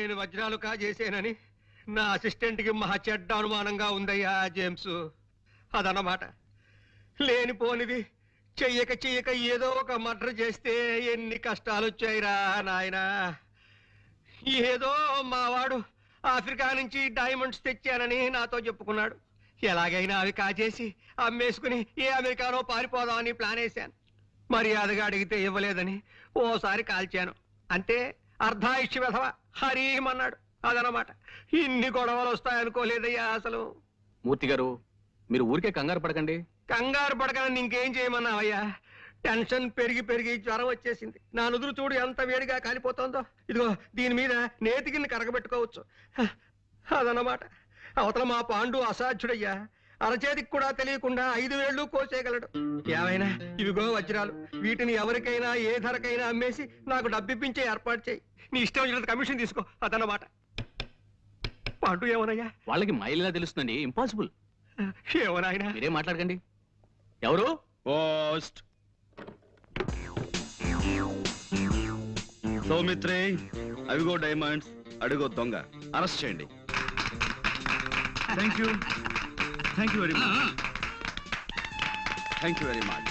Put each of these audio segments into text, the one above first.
నేను వజ్రాలు కాజేసేనని నా అసిస్టెంట్కి మహా చెడ్డ అనుమానంగా ఉందయ్యా జేమ్స్. అదన్నమాట. లేనిపోనిది చెయ్యక ఏదో ఒక మర్డర్ చేస్తే ఎన్ని కష్టాలు వచ్చాయిరా నాయనా. ఏదో మావాడు ఆఫ్రికా నుంచి డైమండ్స్ తెచ్చానని నాతో చెప్పుకున్నాడు. ఎలాగైనా అవి కాజేసి అమ్మేసుకుని ఏ అమెరికానో పారిపోదామని ప్లాన్ వేశాను. మర్యాదగా అడిగితే ఇవ్వలేదని ఓసారి కాల్చాను. అంతే, అర్ధాయుష్య వెధవ హరీమన్నాడు. అదనమాట. ఇన్ని గొడవలు వస్తాయనుకోలేదయ్యా అసలు. మూర్తి గారు, మీరు ఊరికే కంగారు పడకండి. కంగారు పడకని ఇంకేం చేయమన్నావయ్యా? టెన్షన్ పెరిగి జ్వరం వచ్చేసింది. నా నుదురు చూడు ఎంత వేడిగా కాలిపోతుందో. ఇదిగో దీని మీద నేతికిని కరగబెట్టుకోవచ్చు. అదన్నమాట. అవతల మా పాండు అసాధ్యుడయ్యా. అరచేతికి కూడా తెలియకుండా 5 వేళ్ళు కోసేయగలడు. ఏమైనా ఇవిగో వజ్రాలు. వీటిని ఎవరికైనా ఏ ధరకైనా అమ్మేసి నాకు డబ్బిప్పించే ఏర్పాటు చేయి. నీ ఇష్టం వచ్చినంత కమిషన్ తీసుకో. అదన్నమాట. పాండు ఏమోనయ్యా? వాళ్ళకి మైలినా తెలుస్తుందండి. ఇంపాసిబుల్. ఏమోనాయనా? మీరేం మాట్లాడకండి. ఎవరు? పోస్ట్. సౌమిత్రే, అవిగో డైమండ్స్, అడుగో దొంగ. అరెస్ట్ చేయండి. Thank you very much. Thank you very much.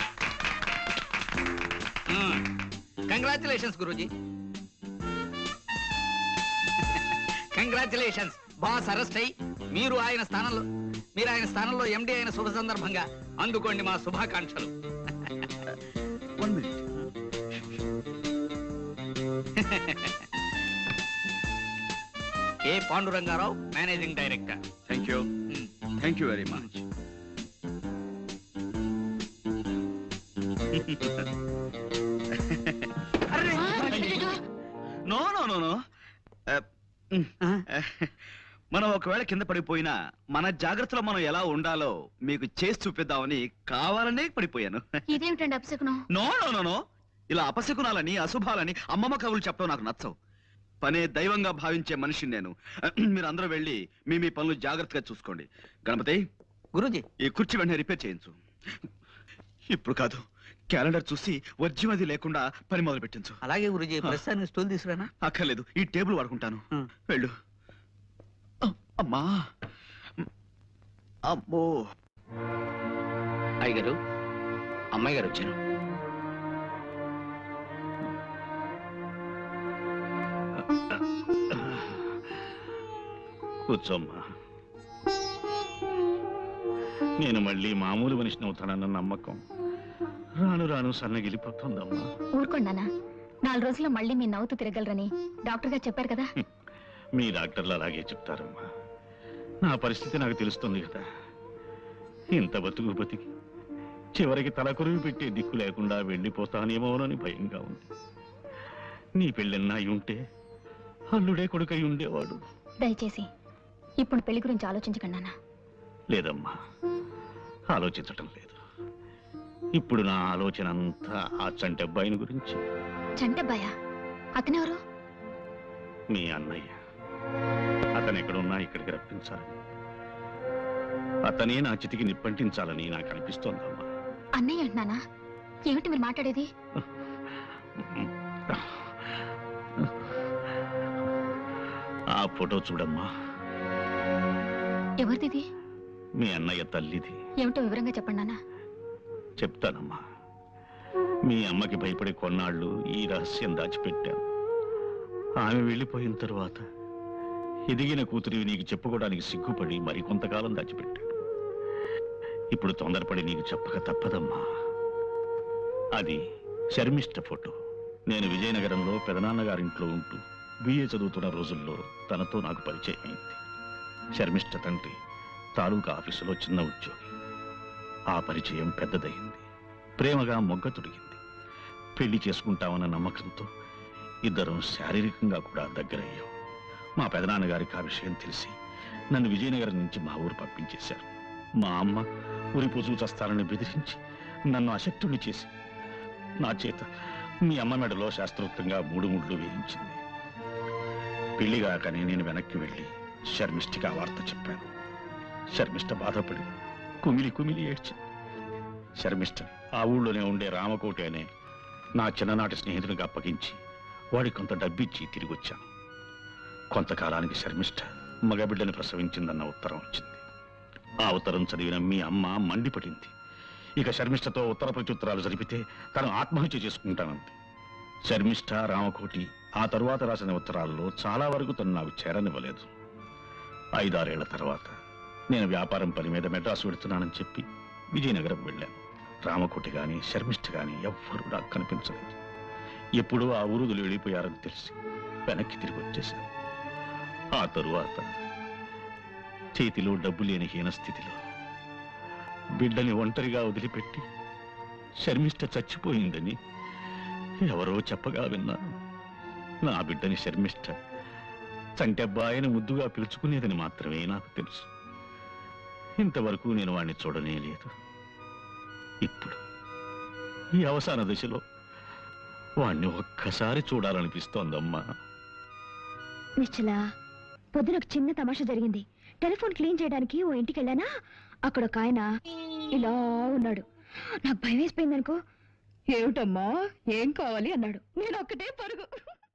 Congratulations Guruji. Congratulations. Boss arrest అయ్యి మీరు ఆయన స్థానంలో ఎండి అయిన శుభ సందర్భంగా అందుకోండి మా శుభాకాంక్షలు. 1 minute. K Pandurangarao, managing director. Thank you very much. No no no no. మనం ఒకవేళ కింద పడిపోయినా మన జాగ్రత్తలో మనం ఎలా ఉండాలో మీకు చేసి చూపిద్దామని కావాలనే పడిపోయాను. ఇదేమిటండి అపశకునం? No no no no. ఇలా అపశకునాలని అశుభాలని అమ్మమ్మ కవులు చెప్పడం నాకు నచ్చవు. పనే దైవంగా భావించే మనిషిని నేను. మీరు అందరూ వెళ్ళి మీ పనులు జాగ్రత్తగా చూసుకోండి. గణపతి, గురూజీ, ఈ కుర్చీ వెంటనే రిపేర్ చేయించు. ఇప్పుడు కాదు, క్యాలెండర్ చూసి వర్జ్యం అది లేకుండా పని మొదలు పెట్టించు. అలాగే గురూజీ. ప్రస్తుతానికి స్టూల్ తీసుకురానా? అక్కర్లేదు, ఈ టేబుల్ వాడుకుంటాను. వెళ్ళు. అమ్మా, అమ్మో. అయ్యగారు, అమ్మాయి గారు వచ్చారు. కూర్చోమ్మా. నేను మళ్ళీ మామూలు మనిషిని అవుతానన్న నమ్మకం రాను రాను సన్నగిలిపోతుందమ్మా. ఊరుకోండి నాన్న. 4 రోజుల్లో మళ్ళీ మీ నవ్వుతూ తిరగలరని డాక్టర్ గారు చెప్పారు కదా. మీ డాక్టర్లు అలాగే చెప్తారమ్మా. నా పరిస్థితి నాకు తెలుస్తుంది కదా. ఇంత బతికి చివరికి తలకొరివి పెట్టే దిక్కు లేకుండా వెళ్ళిపోతానేమోనని భయంగా ఉంది. నీ పెళ్ళన్నా అయి ఉంటే అల్లుడే కొడుకై ఉండేవాడు. దయచేసి ఇప్పుడు పెళ్లి గురించి ఆలోచించకండి నాన్న. లేదమ్మా, ఆలోచించటం లేదు. ఇప్పుడు నా ఆలోచన అంతా ఆ చంటబ్బాయిని గురించి. చంటబ్బాయా? అతనెవరు? మీ అన్నయ్య. అతను ఎక్కడున్నా ఇక్కడికి రప్పించాలి. అతనే నా చితికి నిప్పంటించాలని నాకు అనిపిస్తోందమ్మా. అన్నయ్య అంటున్నానా? ఏమిటి మీరు మాట్లాడేది? ఆ ఫోటో చూడమ్మా. ఎవరిది? మీ అన్నయ్య తల్లిది. ఏమిటో వివరంగా చెప్పండి నాన్న. చెప్తానమ్మా. మీ అమ్మకి భయపడి కొన్నాళ్ళు ఈ రహస్యం దాచిపెట్టాను. ఆమె వెళ్ళిపోయిన తరువాత ఎదిగిన కూతురివి నీకు చెప్పుకోవడానికి సిగ్గుపడి మరికొంతకాలం దాచిపెట్టాను. ఇప్పుడు తొందరపడి నీకు చెప్పక తప్పదమ్మా. అది శర్మిష్ట ఫోటో. నేను విజయనగరంలో పెదనాన్నగారింట్లో ఉంటూ బిఏ చదువుతున్న రోజుల్లో తనతో నాకు పరిచయం అయింది. శర్మిష్ట తండ్రి తాలూకా ఆఫీసులో చిన్న ఉద్యోగి. ఆ పరిచయం పెద్దదయింది. ప్రేమగా మొగ్గ తొడిగింది. పెళ్లి చేసుకుంటామన్న నమ్మకంతో ఇద్దరం శారీరకంగా కూడా దగ్గరయ్యాం. మా పెదనాన్నగారికి ఆ విషయం తెలిసి నన్ను విజయనగరం నుంచి మా ఊరు పంపించేశారు. మా అమ్మ ఉరి పొజు చస్తానని బెదిరించి నన్ను అశక్తుని చేసి నా చేత మీ అమ్మ మెడలో శాస్త్రోక్తంగా 3 ముళ్ళు వేయించింది. పెళ్లిగాకని నేను వెనక్కి వెళ్ళి శర్మిష్ఠకి ఆ వార్త చెప్పాను. శర్మిష్ఠ బాధపడి కుమిలి ఏడ్చింది. శర్మిష్ఠ ఆ ఊళ్ళోనే ఉండే రామకోటి అనే నా చిన్ననాటి స్నేహితునికి అప్పగించి వాడికి కొంత డబ్బిచ్చి తిరిగి వచ్చాను. కొంతకాలానికి శర్మిష్ఠ మగబిడ్డని ప్రసవించిందన్న ఉత్తరం వచ్చింది. ఆ ఉత్తరం చదివిన మీ అమ్మ మండిపడింది. ఇక శర్మిష్ఠతో ఉత్తర ప్రత్యుత్తరాలు జరిపితే తను ఆత్మహత్య చేసుకుంటానంది. శర్మిష్ఠ, రామకోటి ఆ తరువాత రాసిన ఉత్తరాల్లో చాలా వరకు తను నాకు చేరనివ్వలేదు. 5-6 ఏళ్ల తర్వాత నేను వ్యాపారం పని మీద మెడ్రాసు వెడుతున్నానని చెప్పి విజయనగరం వెళ్ళాను. రామకోటి గాని శర్మిష్ఠ గాని ఎవ్వరూ నాకు కనిపించలేదు. ఎప్పుడూ ఆ ఊరుదులు వెళ్ళిపోయారని తెలిసి వెనక్కి తిరిగి వచ్చేశాను. ఆ తరువాత చేతిలో డబ్బు లేని హీన స్థితిలో బిడ్డని ఒంటరిగా వదిలిపెట్టి శర్మిష్ఠ చచ్చిపోయిందని ఎవరో చెప్పగా విన్నాను. నా బిడ్డని శర్మిష్ఠ చంటెబ్బాయని ముద్దుగా పిలుచుకునేదని మాత్రమే నాకు తెలుసు. ఇంతవరకు నేను వాణ్ణి చూడనే లేదు. ఇప్పుడు ఈ అవసాన దశలో వాణ్ణి ఒక్కసారి చూడాలనిపిస్తోందమ్మా. నిశ్చలా, పొద్దున ఒక చిన్న తమాషా జరిగింది. టెలిఫోన్ క్లీన్ చేయడానికి ఓ ఇంటికి వెళ్ళానా, అక్కడ ఒక ఆయన ఇలా ఉన్నాడు. నాకు భయం వేసిపోయింది అనుకో. ఏమిటమ్మా, ఏం కావాలి అన్నాడు. నేను ఒక్కటే పరుగు.